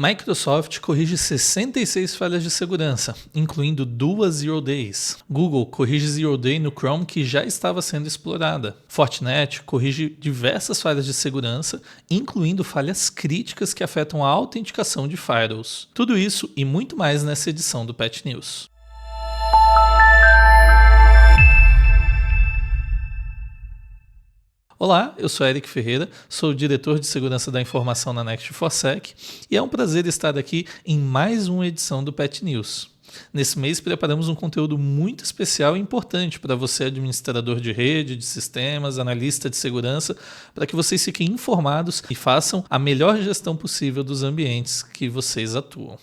Microsoft corrige 66 falhas de segurança, incluindo 2 Zero Days. Google corrige Zero Day no Chrome que já estava sendo explorada. Fortinet corrige diversas falhas de segurança, incluindo falhas críticas que afetam a autenticação de firewalls. Tudo isso e muito mais nessa edição do Patch News. Olá, eu sou Eric Ferreira, sou o diretor de segurança da informação na Next4Sec e é um prazer estar aqui em mais uma edição do Patch News. Nesse mês preparamos um conteúdo muito especial e importante para você, administrador de rede, de sistemas, analista de segurança, para que vocês fiquem informados e façam a melhor gestão possível dos ambientes que vocês atuam.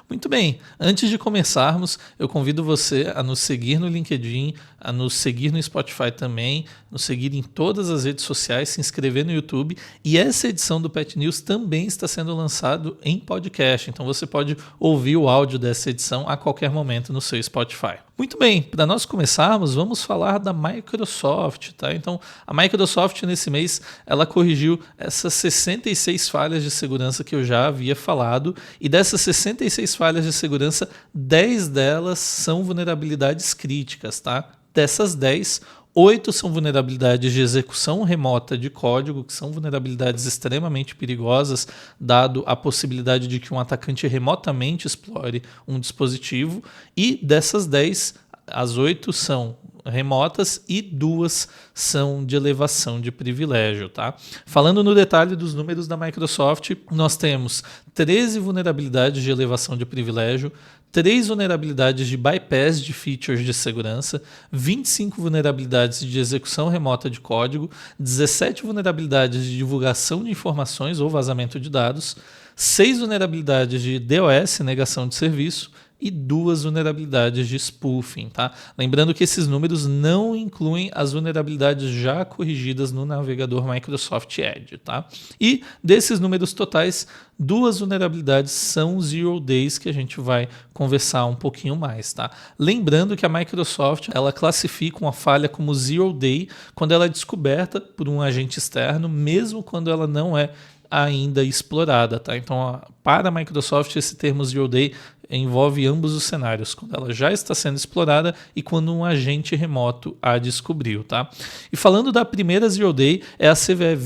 Muito bem, antes de começarmos, eu convido você a nos seguir no LinkedIn, a nos seguir no Spotify também, nos seguir em todas as redes sociais, se inscrever no YouTube, e essa edição do Patch News também está sendo lançado em podcast, então você pode ouvir o áudio dessa edição a qualquer momento no seu Spotify. Muito bem, para nós começarmos, vamos falar da Microsoft, tá? Então, a Microsoft nesse mês, ela corrigiu essas 66 falhas de segurança que eu já havia falado, e dessas 66 falhas de segurança, 10 delas são vulnerabilidades críticas, tá? Dessas 10, 8 são vulnerabilidades de execução remota de código, que são vulnerabilidades extremamente perigosas, dado a possibilidade de que um atacante remotamente explore um dispositivo. E dessas 10, as 8 são remotas e 2 são de elevação de privilégio, tá? Falando no detalhe dos números da Microsoft, nós temos 13 vulnerabilidades de elevação de privilégio, 3 vulnerabilidades de bypass de features de segurança, 25 vulnerabilidades de execução remota de código, 17 vulnerabilidades de divulgação de informações ou vazamento de dados, 6 vulnerabilidades de DOS, negação de serviço, e 2 vulnerabilidades de spoofing, tá? Lembrando que esses números não incluem as vulnerabilidades já corrigidas no navegador Microsoft Edge, tá? E desses números totais, 2 vulnerabilidades são Zero Days, que a gente vai conversar um pouquinho mais, tá? Lembrando que a Microsoft, ela classifica uma falha como Zero Day quando ela é descoberta por um agente externo, mesmo quando ela não é ainda explorada, tá? Então, para a Microsoft, esse termo Zero Day envolve ambos os cenários, quando ela já está sendo explorada e quando um agente remoto a descobriu, tá? E falando da primeira Zero Day, é a CVE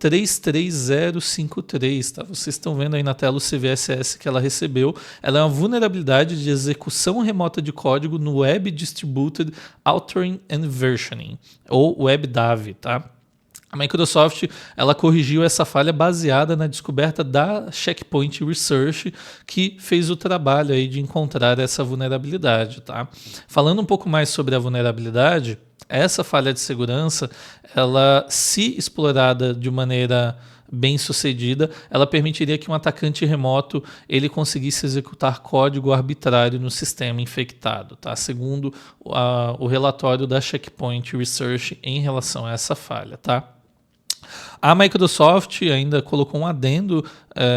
2025-33053, tá? Vocês estão vendo aí na tela o CVSS que ela recebeu. Ela é uma vulnerabilidade de execução remota de código no Web Distributed Authoring and Versioning, ou WebDAV, tá? A Microsoft, ela corrigiu essa falha baseada na descoberta da Checkpoint Research, que fez o trabalho aí de encontrar essa vulnerabilidade, tá? Falando um pouco mais sobre a vulnerabilidade, essa falha de segurança, ela, se explorada de maneira bem sucedida, ela permitiria que um atacante remoto ele conseguisse executar código arbitrário no sistema infectado, tá? Segundo o relatório da Checkpoint Research em relação a essa falha, tá? A Microsoft ainda colocou um adendo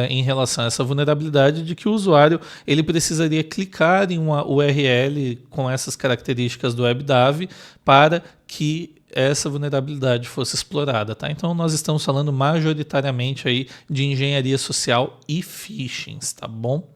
em relação a essa vulnerabilidade de que o usuário ele precisaria clicar em uma URL com essas características do WebDAV para que essa vulnerabilidade fosse explorada, tá? Então nós estamos falando majoritariamente aí de engenharia social e phishing, tá bom?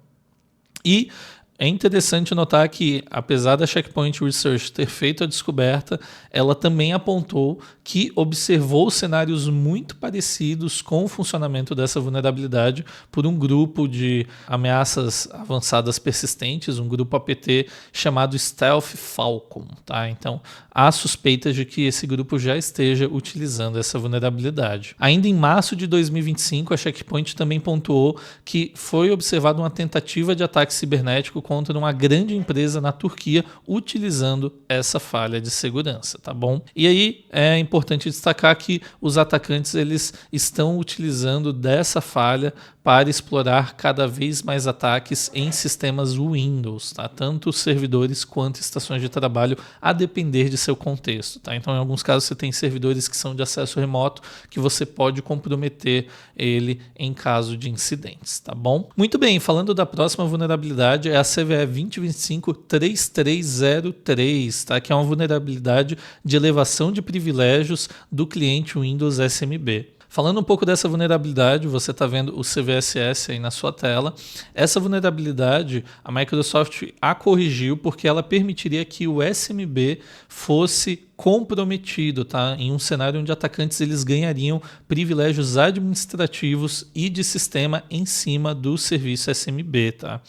E é interessante notar que, apesar da Checkpoint Research ter feito a descoberta, ela também apontou que observou cenários muito parecidos com o funcionamento dessa vulnerabilidade por um grupo de ameaças avançadas persistentes, um grupo APT chamado Stealth Falcon, tá? Então, há suspeitas de que esse grupo já esteja utilizando essa vulnerabilidade. Ainda em março de 2025, a Checkpoint também pontuou que foi observada uma tentativa de ataque cibernético contra uma grande empresa na Turquia utilizando essa falha de segurança, tá bom? E aí é importante destacar que os atacantes eles estão utilizando dessa falha para explorar cada vez mais ataques em sistemas Windows, tá? Tanto servidores quanto estações de trabalho, a depender de seu contexto, tá? Então, em alguns casos, você tem servidores que são de acesso remoto que você pode comprometer ele em caso de incidentes, tá bom? Muito bem, falando da próxima vulnerabilidade, é a CVE 2025-3303, tá? Que é uma vulnerabilidade de elevação de privilégios do cliente Windows SMB. Falando um pouco dessa vulnerabilidade, você está vendo o CVSS aí na sua tela. Essa vulnerabilidade, a Microsoft a corrigiu porque ela permitiria que o SMB fosse comprometido, tá? Em um cenário onde atacantes eles ganhariam privilégios administrativos e de sistema em cima do serviço SMB, tá?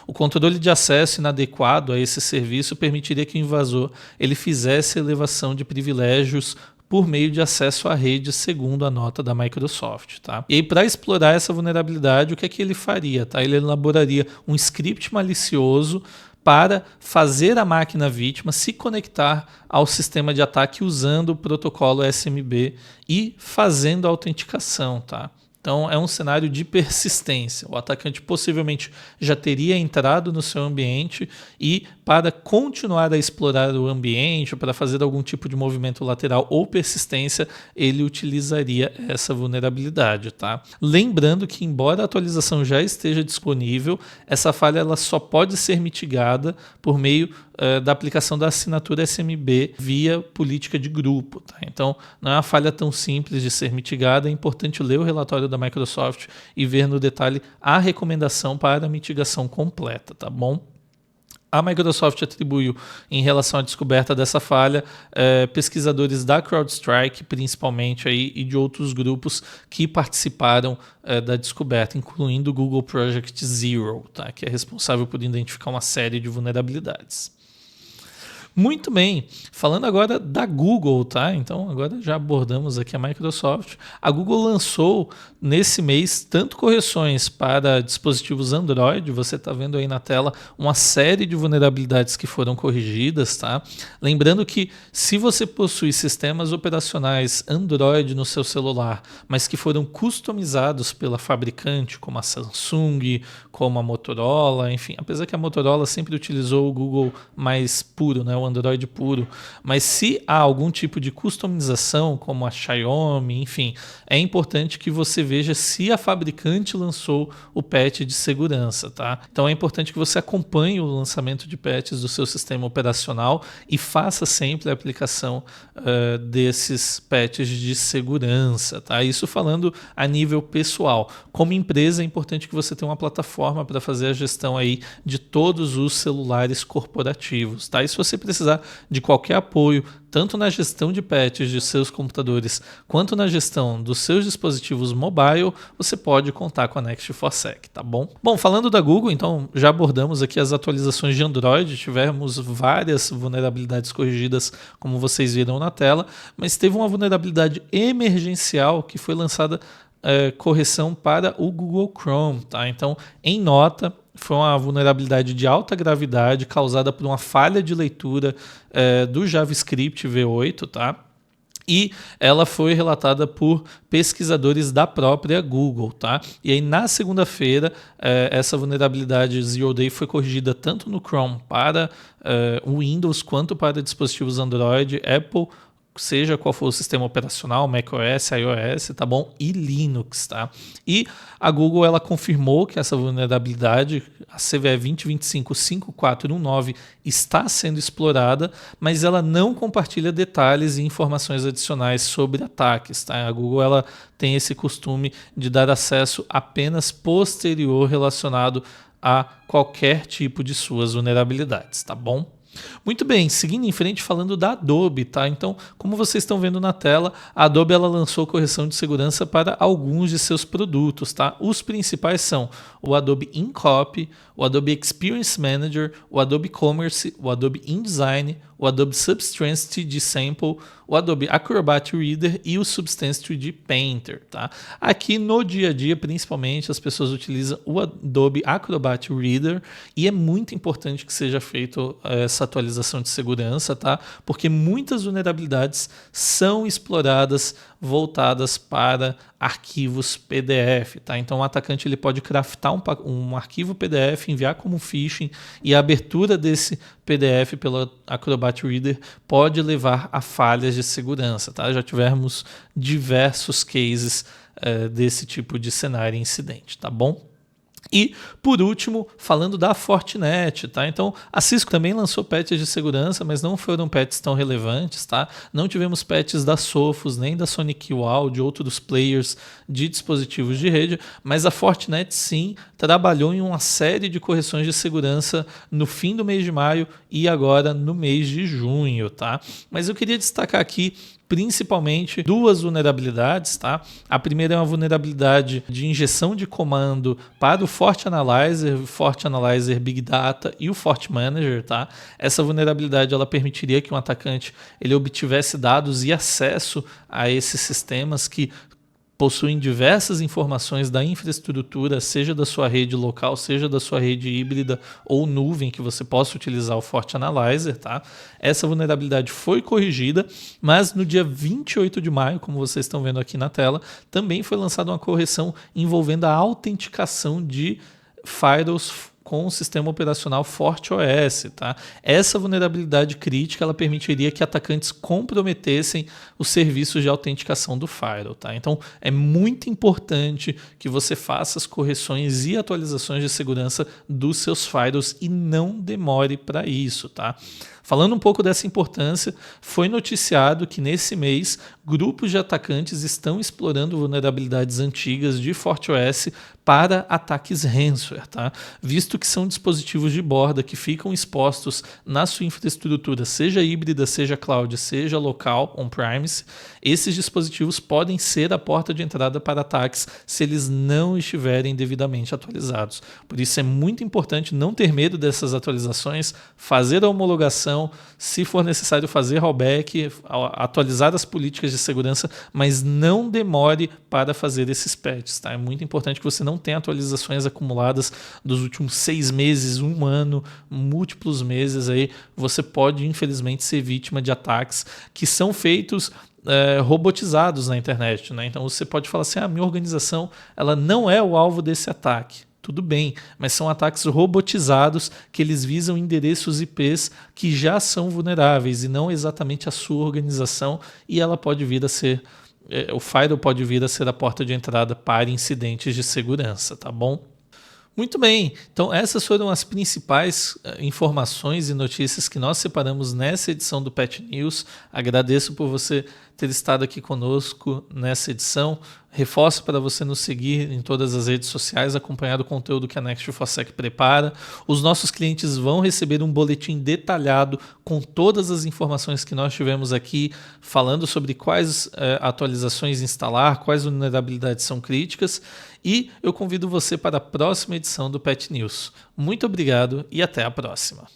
O controle de acesso inadequado a esse serviço permitiria que o invasor ele fizesse elevação de privilégios por meio de acesso à rede, segundo a nota da Microsoft. Tá? E aí, para explorar essa vulnerabilidade, o que é que ele faria? Tá? Ele elaboraria um script malicioso para fazer a máquina vítima se conectar ao sistema de ataque usando o protocolo SMB e fazendo a autenticação. Tá? Então, é um cenário de persistência. O atacante possivelmente já teria entrado no seu ambiente e, para continuar a explorar o ambiente, para fazer algum tipo de movimento lateral ou persistência, ele utilizaria essa vulnerabilidade. Tá? Lembrando que, embora a atualização já esteja disponível, essa falha ela só pode ser mitigada por meio da aplicação da assinatura SMB via política de grupo. Tá? Então, não é uma falha tão simples de ser mitigada, é importante ler o relatório da Microsoft e ver no detalhe a recomendação para a mitigação completa, tá bom? A Microsoft atribuiu, em relação à descoberta dessa falha, pesquisadores da CrowdStrike, principalmente, aí, e de outros grupos que participaram da descoberta, incluindo o Google Project Zero, tá? Que é responsável por identificar uma série de vulnerabilidades. Muito bem, falando agora da Google, tá? Então agora já abordamos aqui a Microsoft. A Google lançou nesse mês tanto correções para dispositivos Android, você está vendo aí na tela uma série de vulnerabilidades que foram corrigidas, tá? Lembrando que se você possui sistemas operacionais Android no seu celular, mas que foram customizados pela fabricante, como a Samsung, como a Motorola, enfim, apesar que a Motorola sempre utilizou o Google mais puro, né? O Android puro, mas se há algum tipo de customização, como a Xiaomi, enfim, é importante que você veja se a fabricante lançou o patch de segurança, tá? Então é importante que você acompanhe o lançamento de patches do seu sistema operacional e faça sempre a aplicação desses patches de segurança, tá? Isso falando a nível pessoal. Como empresa, é importante que você tenha uma plataforma para fazer a gestão aí de todos os celulares corporativos, tá? E se você precisar de qualquer apoio, tanto na gestão de patches de seus computadores, quanto na gestão dos seus dispositivos mobile, você pode contar com a Next4Sec, tá bom? Bom, falando da Google, então já abordamos aqui as atualizações de Android, tivemos várias vulnerabilidades corrigidas, como vocês viram na tela, mas teve uma vulnerabilidade emergencial que foi lançada correção para o Google Chrome, tá? Então, em nota, foi uma vulnerabilidade de alta gravidade causada por uma falha de leitura do JavaScript V8, tá? E ela foi relatada por pesquisadores da própria Google, tá? E aí na segunda-feira essa vulnerabilidade Zero Day foi corrigida tanto no Chrome para o Windows quanto para dispositivos Android, Apple, seja qual for o sistema operacional, macOS, iOS, tá bom? E Linux, tá? E a Google ela confirmou que essa vulnerabilidade, a CVE 2025-5419, está sendo explorada, mas ela não compartilha detalhes e informações adicionais sobre ataques, tá? A Google ela tem esse costume de dar acesso apenas posterior relacionado a qualquer tipo de suas vulnerabilidades, tá bom? Muito bem, seguindo em frente falando da Adobe, tá? Então, como vocês estão vendo na tela, a Adobe ela lançou correção de segurança para alguns de seus produtos, tá? Os principais são o Adobe InCopy, o Adobe Experience Manager, o Adobe Commerce, o Adobe InDesign, o Adobe Substance 3D Sample, o Adobe Acrobat Reader e o Substance 3D Painter, tá? Aqui no dia a dia, principalmente, as pessoas utilizam o Adobe Acrobat Reader e é muito importante que seja feita essa atualização de segurança, tá? Porque muitas vulnerabilidades são exploradas voltadas para arquivos PDF, tá? Então o atacante ele pode craftar um arquivo PDF, enviar como phishing e a abertura desse PDF pelo Acrobat Reader pode levar a falhas de segurança, tá? Já tivemos diversos cases desse tipo de cenário e incidente, tá bom? E, por último, falando da Fortinet, tá? Então, a Cisco também lançou patches de segurança, mas não foram patches tão relevantes, tá? Não tivemos patches da Sophos, nem da SonicWall, de outros players de dispositivos de rede, mas a Fortinet sim trabalhou em uma série de correções de segurança no fim do mês de maio e agora no mês de junho, tá? Mas eu queria destacar aqui principalmente duas vulnerabilidades, tá? A primeira é uma vulnerabilidade de injeção de comando para o FortiAnalyzer Big Data e o FortiManager, tá? Essa vulnerabilidade ela permitiria que um atacante ele obtivesse dados e acesso a esses sistemas que possuem diversas informações da infraestrutura, seja da sua rede local, seja da sua rede híbrida ou nuvem, que você possa utilizar o FortiAnalyzer, tá? Essa vulnerabilidade foi corrigida, mas no dia 28 de maio, como vocês estão vendo aqui na tela, também foi lançada uma correção envolvendo a autenticação de firewalls com o sistema operacional FortiOS, tá? Essa vulnerabilidade crítica ela permitiria que atacantes comprometessem os serviços de autenticação do firewall, tá? Então é muito importante que você faça as correções e atualizações de segurança dos seus firewalls e não demore para isso, tá? Falando um pouco dessa importância, foi noticiado que nesse mês grupos de atacantes estão explorando vulnerabilidades antigas de FortiOS para ataques ransomware, tá? Visto que são dispositivos de borda que ficam expostos na sua infraestrutura, seja híbrida, seja cloud, seja local, on-premise, esses dispositivos podem ser a porta de entrada para ataques se eles não estiverem devidamente atualizados. Por isso é muito importante não ter medo dessas atualizações, fazer a homologação, se for necessário fazer rollback, atualizar as políticas de segurança, mas não demore para fazer esses patches, tá? É muito importante que você não tenha atualizações acumuladas dos últimos 6 meses, 1 ano, múltiplos meses aí. Você pode, infelizmente, ser vítima de ataques que são feitos robotizados na internet, né? Então você pode falar assim, minha organização ela não é o alvo desse ataque. Tudo bem, mas são ataques robotizados que eles visam endereços IPs que já são vulneráveis e não exatamente a sua organização, e ela pode vir a ser, o firewall pode vir a ser a porta de entrada para incidentes de segurança, tá bom? Muito bem, então essas foram as principais informações e notícias que nós separamos nessa edição do Patch News. Agradeço por você ter estado aqui conosco nessa edição. Reforço para você nos seguir em todas as redes sociais, acompanhar o conteúdo que a Next4Sec prepara. Os nossos clientes vão receber um boletim detalhado com todas as informações que nós tivemos aqui, falando sobre quais atualizações instalar, quais vulnerabilidades são críticas. E eu convido você para a próxima edição do Patch News. Muito obrigado e até a próxima.